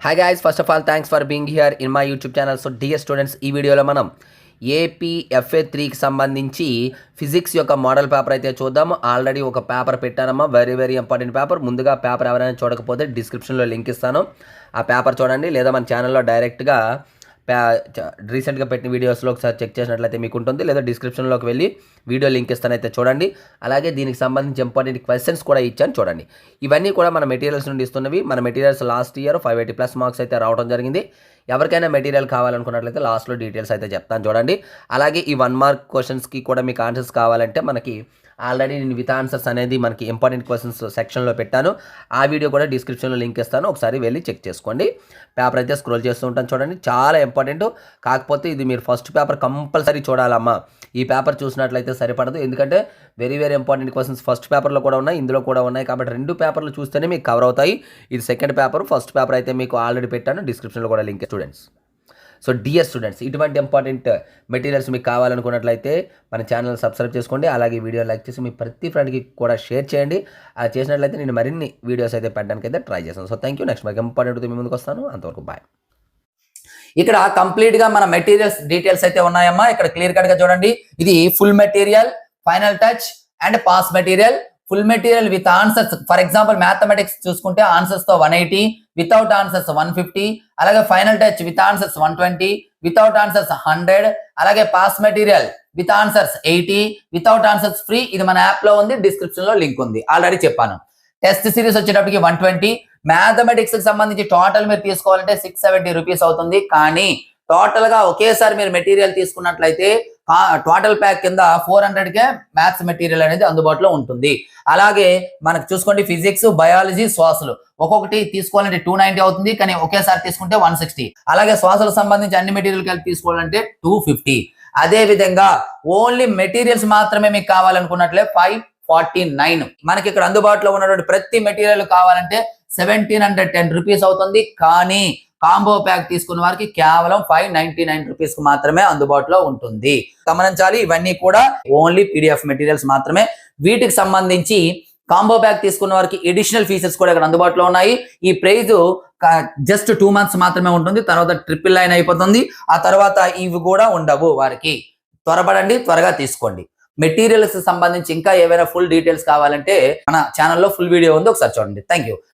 Hi guys, first of all thanks for being here in my YouTube channel. So dear students, ఈ వీడియోలో మనం AP FA3కి సంబంధించి physics యొక్క model paper అయితే చూద్దాము. ఆల్రెడీ ఒక పేపర్ పెట్టానమ్మా, వెరీ ఇంపార్టెంట్ పేపర్. ముందుగా పేపర్ ఎవరైనా చూడకపోతే డిస్క్రిప్షన్లో లింక్ ఇస్తాను, ఆ పేపర్ చూడండి. లేదా మన ఛానల్లో డైరెక్ట్గా రీసెంట్గా పెట్టిన వీడియోస్లో ఒకసారి చెక్ చేసినట్లయితే మీకు ఉంటుంది, లేదా డిస్క్రిప్షన్లోకి వెళ్ళి వీడియో లింక్ ఇస్తానైతే చూడండి. అలాగే దీనికి సంబంధించి ఇంపార్టెంట్ క్వశ్చన్స్ కూడా ఇచ్చాను చూడండి. ఇవన్నీ కూడా మన మెటీరియల్స్ నుండి ఇస్తున్నవి. మన మెటీరియల్స్ లాస్ట్ ఇయర్ 580+ మార్క్స్ అయితే రావడం జరిగింది. ఎవరికైనా మెటీరియల్ కావాలనుకున్నట్లయితే లాస్ట్లో డీటెయిల్స్ అయితే చెప్తాను చూడండి. అలాగే ఈ 1 మార్క్ క్వశ్చన్స్కి కూడా మీకు ఆన్సర్స్ కావాలంటే మనకి ఆల్రెడీ నేను విత్ ఆన్సర్స్ అనేది మనకి ఇంపార్టెంట్ క్వశ్చన్స్ సెక్షన్లో పెట్టాను. ఆ వీడియో కూడా డిస్క్రిప్షన్లో లింక్ ఇస్తాను, ఒకసారి వెళ్ళి చెక్ చేసుకోండి. పేపర్ అయితే స్క్రోల్ చేస్తూ ఉంటాను చూడండి. చాలా ఇంపార్టెంట్. కాకపోతే ఇది మీరు ఫస్ట్ పేపర్ కంపల్సరీ చూడాలమ్మా. ఈ పేపర్ చూసినట్లయితే సరిపడదు, ఎందుకంటే వెరీ ఇంపార్టెంట్ క్వశ్చన్స్ ఫస్ట్ పేపర్లో కూడా ఉన్నాయి, ఇందులో కూడా ఉన్నాయి. కాబట్టి 2 పేపర్లు చూస్తేనే మీకు కవర్ అవుతాయి. ఇది సెకండ్ పేపర్. ఫస్ట్ పేపర్ అయితే మీకు ఆల్రెడీ పెట్టాను, డిస్క్రిప్షన్లో కూడా link. Students, so dear students, ఇటువంటి ఇంపార్టెంట్ మెటీరియల్స్ మీకు కావాలనుకున్నట్లయితే మన ఛానల్ సబ్స్క్రైబ్ చేసుకోండి. అలాగే వీడియో లైక్ చేసి మీ ప్రతి ఫ్రెండ్కి కూడా షేర్ చేయండి. అది చేసినట్లయితే నేను మరిన్ని వీడియోస్ అయితే పెట్టడానికి అయితే ట్రై చేస్తాను. So thank you. నెక్స్ట్ మనకి ఇంపార్టెంట్ మీ ముందుకు వస్తాను. అంతవరకు బాయ్. ఇక్కడ కంప్లీట్గా మన మెటీరియల్స్ డీటెయిల్స్ అయితే ఉన్నాయమ్మా. ఇక్కడ క్లియర్ కట్గా చూడండి. ఇది full material, final touch and pass material. Full material with answers, for example mathematics చూసుకుంటే ఆన్సర్స్ తో 180, వితౌట్ ఆన్సర్స్ 150, అలాగే final touch with answers 120, without answers 100, అలాగే pass material with answers 80, without answers free. ఇది మన app లో ఉంది, description లో link ఉంది, ఆల్రెడీ చెప్పాను. టెస్ట్ సిరీస్ వచ్చేటప్పటికి 120. మ్యాథమెటిక్స్ కి సంబంధించి టోటల్ మీరు తీసుకోవాలంటే 670 రూపీస్ అవుతుంది. కానీ టోటల్ గా ఒకేసారి మీరు మెటీరియల్ తీసుకున్నట్లయితే టోటల్ ప్యాక్ కింద 400కే మ్యాథ్స్ మెటీరియల్ అనేది అందుబాటులో ఉంటుంది. అలాగే మనకు చూసుకోండి, ఫిజిక్స్, బయాలజీ, శ్వాసలు ఒక్కొక్కటి తీసుకోవాలంటే 290 అవుతుంది, కానీ ఒకేసారి తీసుకుంటే 160. అలాగే శ్వాసలకు సంబంధించి అన్ని మెటీరియల్ కలిపి తీసుకోవాలంటే 250. అదే విధంగా ఓన్లీ మెటీరియల్స్ మాత్రమే మీకు కావాలనుకున్నట్లే 549. మనకి ఇక్కడ అందుబాటులో ఉన్నటువంటి ప్రతి మెటీరియల్ కావాలంటే 1710 రూపీస్ అవుతుంది. కానీ కాంబో ప్యాక్ తీసుకున్న వారికి కేవలం 599 రూపీస్ కు మాత్రమే అందుబాటులో ఉంటుంది. గమనించాలి, ఇవన్నీ కూడా ఓన్లీ PDF మెటీరియల్స్ మాత్రమే. వీటికి సంబంధించి కాంబో ప్యాక్ తీసుకున్న వారికి ఎడిషనల్ ఫీచర్స్ కూడా ఇక్కడ అందుబాటులో ఉన్నాయి. ఈ ప్రైజ్ జస్ట్ 2 మంత్స్ మాత్రమే ఉంటుంది, తర్వాత 999 అయిపోతుంది. ఆ తర్వాత ఇవి కూడా ఉండవు వారికి. త్వరపడండి, త్వరగా తీసుకోండి. మెటీరియల్స్ సంబంధించి ఇంకా ఏవైనా ఫుల్ డీటెయిల్స్ కావాలంటే మన ఛానల్లో ఫుల్ వీడియో ఉంది, ఒకసారి చూడండి. Thank you.